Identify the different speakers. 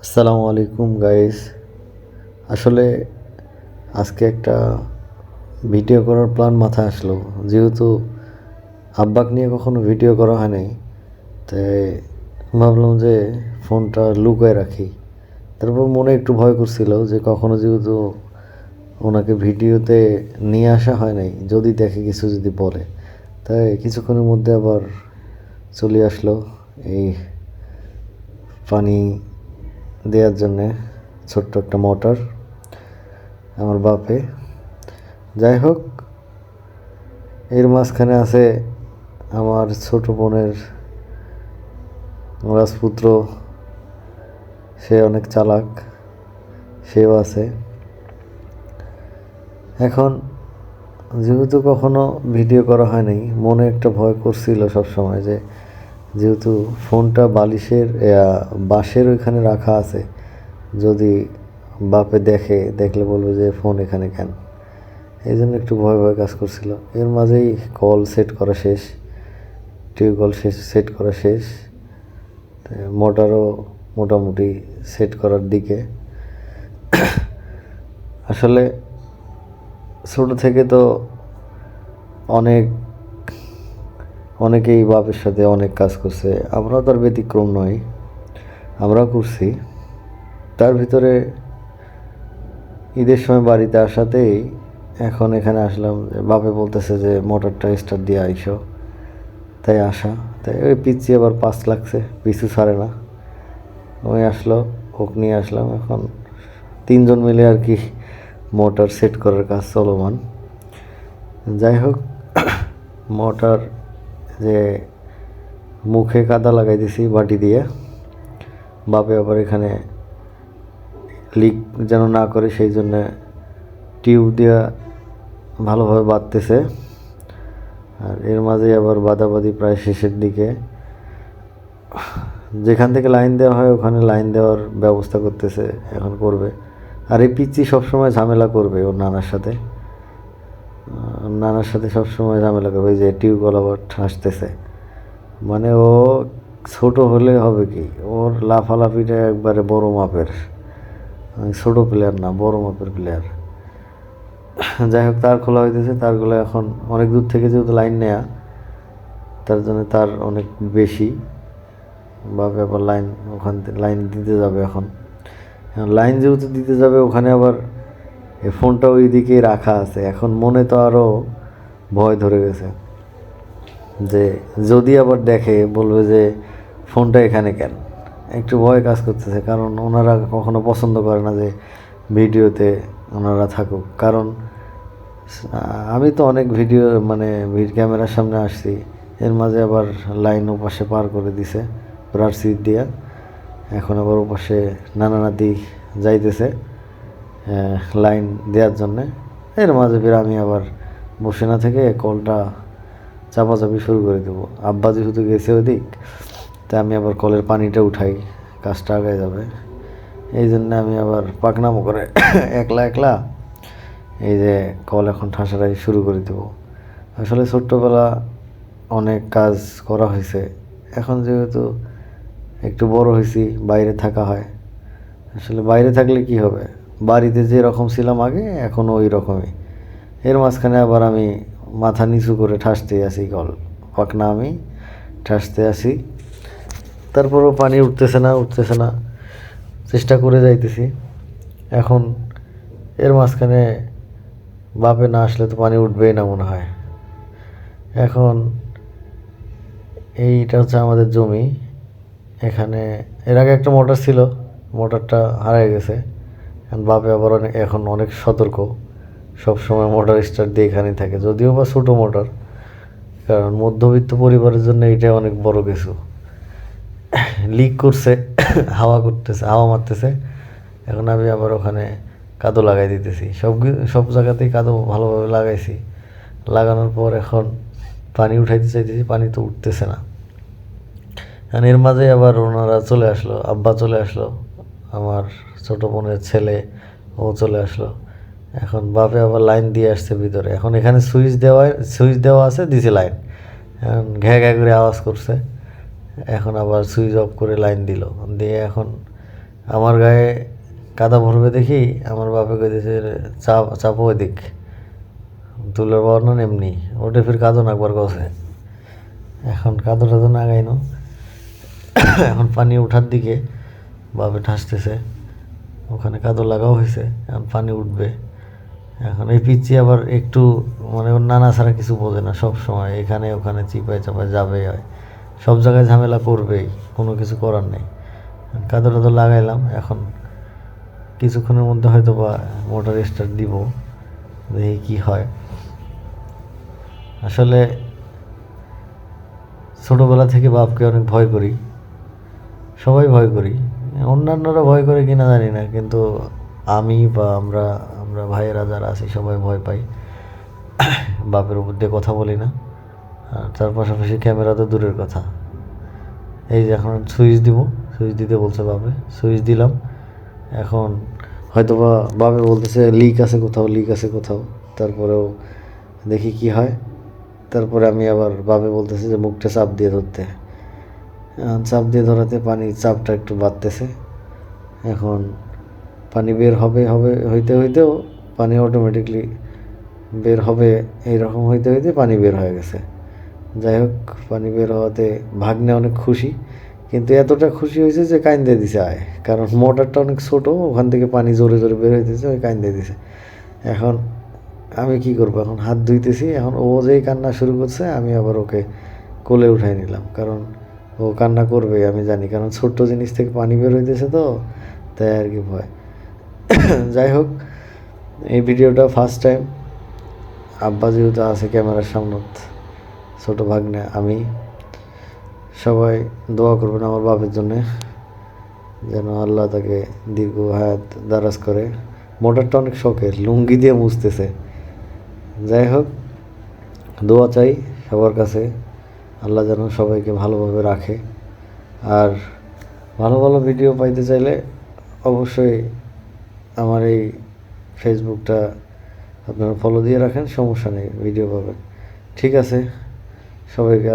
Speaker 1: আসসালামু আলাইকুম গাইস। আসলে আজকে একটা ভিডিও করার প্ল্যান মাথায় আসলো, যেহেতু আব্বাক নিয়ে কখনো ভিডিও করা হয় নাই, তাই ভাবলাম যে ফোনটা লুকায় রাখি। তারপর মনে একটু ভয় করছিল যে কখনো যেহেতু ওনাকে ভিডিওতে নিয়ে আসা হয় নাই, যদি দেখে কিছু যদি বলে, তাই কিছুক্ষণের মধ্যে আবার চলে আসলো এই পানি দেওয়ার জন্যে ছোট্ট একটা মোটর আমার বাপে। যাই হোক, এর মাঝখানে আছে আমার ছোট বোনের রাজপুত্র, সে অনেক চালাক, সেও আছে। এখন যেহেতু কখনো ভিডিও করা হয়নি, মনে একটা ভয় করছিল সব সময় যে যেহেতু ফোনটা বাঁশের ওইখানে রাখা আছে, যদি বাপে দেখলে বলবে যে ফোন এখানে কেন, এই জন্য একটু ভয় ভয় কাজ করছিল। এর মাঝেই কল সেট করা শেষ, টিউবওয়েল সেট করা শেষ, মোটরও মোটামুটি সেট করার দিকে। আসলে ছোটো থেকে তো অনেকেই বাপের সাথে অনেক কাজ করছে, আমরাও তার ব্যতিক্রম নয়, আমরাও করছি। তার ভিতরে ঈদের সময় বাড়িতে আসাতেই এখন এখানে আসলাম, বাপে বলতেছে যে মোটরটা স্টার্ট দিয়ে আইসো, তাই আসা। তাই ওই পিচ্ছি আবার 5 লাগছে, পিছু ছাড়ে না, ওই আসলো, ওকে নিয়ে আসলাম। এখন 3জন মিলে আর কি মোটর সেট করার কাজ চলমান। যাই হোক, মোটর যে মুখে কাদা লাগাই দিছি বাটি দিয়ে, বাপে আবার এখানে লিক যেন না করে সেই জন্য টিউব দিয়ে ভালোভাবে বাঁধতেছে। আর এর মাঝে আবার বাদাবাদি প্রায় শেষের দিকে, যেখান থেকে লাইন দেওয়া হয় ওখানে লাইন দেওয়ার ব্যবস্থা করতেছে, এখন করবে। আর এই পিচ্ছি সবসময় ঝামেলা করবে ওর নানার সাথে সবসময় ঝামেলা করবে। এই যে টিউবওয়েল আবার আসতেছে, মানে ও ছোট হলে হবে কি, ওর লাফালাফিটা একবারে বড় মাপের, ছোট প্লেয়ার না, বড় মাপের প্লেয়ার। যাই হোক, তার খোলা হইতেছে, তারগুলো এখন অনেক দূর থেকে যেহেতু লাইন নেয়া, তার জন্য তার অনেক বেশি, বা ব্যাপার লাইন ওখান থেকে লাইন দিতে যাবে। এখন লাইন যেহেতু দিতে যাবে, ওখানে আবার এই ফোনটা ওই দিকেই রাখা আছে। এখন মনে তো আরও ভয় ধরে গেছে যে যদি আবার দেখে বলবে যে ফোনটা এখানে কেন, একটু ভয় কাজ করতেছে। কারণ ওনারা কখনো পছন্দ করে না যে ভিডিওতে ওনারা থাকুক। কারণ আমি তো অনেক ভিডিও ক্যামেরার সামনে আসছি, এর মাঝে আবার লাইন ওপাশে পার করে দিছে রাডসিট দিয়া। এখন আবার ওপাশে নানা নাতি যাইতেছে লাইন দেওয়ার জন্যে। এর মাঝে ফির আমি আবার বসে না থেকে কলটা চাপাচাপি শুরু করে দেবো। আব্বা যেহেতু গেছে ওদিক, তাই আমি আবার কলের পানিটা উঠাই, কাজটা আগায় যাবে। এই জন্য আমি আবার পাকনামো করে একলা একলা এই যে কল এখন ঠাসারাই শুরু করে দেবো। আসলে ছোট্টবেলা অনেক কাজ করা হয়েছে, এখন যেহেতু একটু বড় হয়েছি, বাইরে থাকা হয়। আসলে বাইরে থাকলে কি হবে, বাড়িতে যে রকম ছিলাম আগে এখনও ওই রকমই। এর মাঝখানে আবার আমি মাথা নিচু করে ঠাসতে আসি, কল পাকনা আমি ঠাসতে আসি, তারপরও পানি উঠতেছে না, চেষ্টা করে যাইতেছি। এখন এর মাঝখানে বাপে না আসলে তো পানি উঠবেই না মনে হয়। এখন এইটা হচ্ছে আমাদের জমি, এখানে এর আগে একটা মোটর ছিল, মোটরটা হারিয়ে গেছে। এখন বাপে আবার এখন অনেক সতর্ক, সব সময় মোটর স্টার্ট দিয়ে এখানেই থাকে, যদিও বা ছোটো মোটর, কারণ মধ্যবিত্ত পরিবারের জন্য এইটাই অনেক বড় কিছু। লিক করছে, হাওয়া মারতেছে। এখন আমি আবার ওখানে কাদো লাগাই দিতেছি, সব জায়গাতেই কাদো ভালোভাবে লাগাইছি। লাগানোর পর এখন পানি উঠাইতে চাইতেছি, পানি তো উঠতেছে না। আর এর মাঝে আবার ওনারা চলে আসলো, আব্বা চলে আসলো, আমার ছোটো বোনের ছেলে ও চলে আসলো। এখন বাপে আবার লাইন দিয়ে আসছে ভিতরে। এখন এখানে সুইচ দেওয়া আছে, দিছে লাইন, এখন ঘ্যা ঘ্যা করে আওয়াজ করছে। এখন আবার সুইচ অফ করে লাইন দিল, দিয়ে এখন আমার গায়ে কাদা ভরবে দেখি আমার বাপে কইতেছে চাপো ওইদিক তুলের বর্ণন এমনি ওটা ফির কাদো নাকবার গছে। এখন কাদো টাদো নাগাইনো এখন পানি ওঠার দিকে বাপে ঠাসতেছে, ওখানে কাদো লাগাও হয়েছে, এখন পানি উঠবে। এখন এই পিচ্ছি আবার একটু মানে ওর নানা ছাড়া কিছু বোঝে না, সব সময় এখানে ওখানে চিপায় চাপায় যাবেই হয়, সব জায়গায় ঝামেলা করবেই, কোনো কিছু করার নেই। কাদো টাদো লাগাইলাম, এখন কিছুক্ষণের মধ্যে হয়তো বা মোটর স্টার্ট দিব, দেখি কী হয়। আসলে ছোটোবেলা থেকে বাপকে অনেক ভয় করি, সবাই ভয় করি, অন্যান্যরা ভয় করে কিনা জানি না, কিন্তু আমি বা আমরা আমরা ভাইয়েরা যারা আছি সবাই ভয় পাই। বাপের উপর দিয়ে কথা বলি না, আর তার পাশাপাশি ক্যামেরা তো দূরের কথা। এই যে এখন সুইচ দিব, সুইচ দিতে বলছে বাপে, সুইচ দিলাম। এখন হয়তো বা বাপে বলতেছে লিক আছে কোথাও, লিক আছে কোথাও, তারপরেও দেখি কি হয়। তারপরে আমি আবার বাপে বলতেছে যে মুখটা চাপ দিয়ে ধরতে, চাপ দিয়ে ধরাতে পানির চাপটা একটু বাড়তেছে। এখন পানি বের হবে হবে হইতে হইতেও পানি অটোমেটিকলি বের হবে, এইরকম হইতে হইতে পানি বের হয়ে গেছে। যাই হোক, পানি বের হওয়াতে ভাগ্নে অনেক খুশি, কিন্তু এতটা খুশি হয়েছে যে কাইন্দে দিছে আয়, কারণ মোটরটা অনেক ছোটো, ওখান থেকে পানি জোরে জোরে বের হইতেছে, ওই কাইন্দে দিছে। এখন আমি কি করবো, এখন হাত ধুইতেছি, এখন ও যেই কান্না শুরু করছে আমি আবার ওকে কোলে উঠাই নিলাম, কারণ ও কান্না করবে আমি জানি, কারণ ছোট্ট জিনিস থেকে পানি বের হইতেছে তো, তাই আর কি ভয়। যাই হোক, এই ভিডিওটা ফার্স্ট টাইম আব্বা যেহেতু আছে ক্যামেরার সামনত, ছোটো ভাগ্নে আমি, সবাই দোয়া করবেন আমার বাপের জন্যে, যেন আল্লাহ তাকে দীর্ঘ হায়াত দারাজ করে। মোটরটা অনেক শখের, লুঙ্গি দিয়ে মুছতেছে। যাই হোক, দোয়া চাই সবার কাছে, আল্লাহ যেন সবাইকে ভালোভাবে রাখে। আর ভালো ভালো ভিডিও পাইতে চাইলে অবশ্যই আমার এই ফেসবুকটা আপনারা ফলো দিয়ে রাখেন, সমস্যা নেই, ভিডিও পাবেন। ঠিক আছে, সবাইকে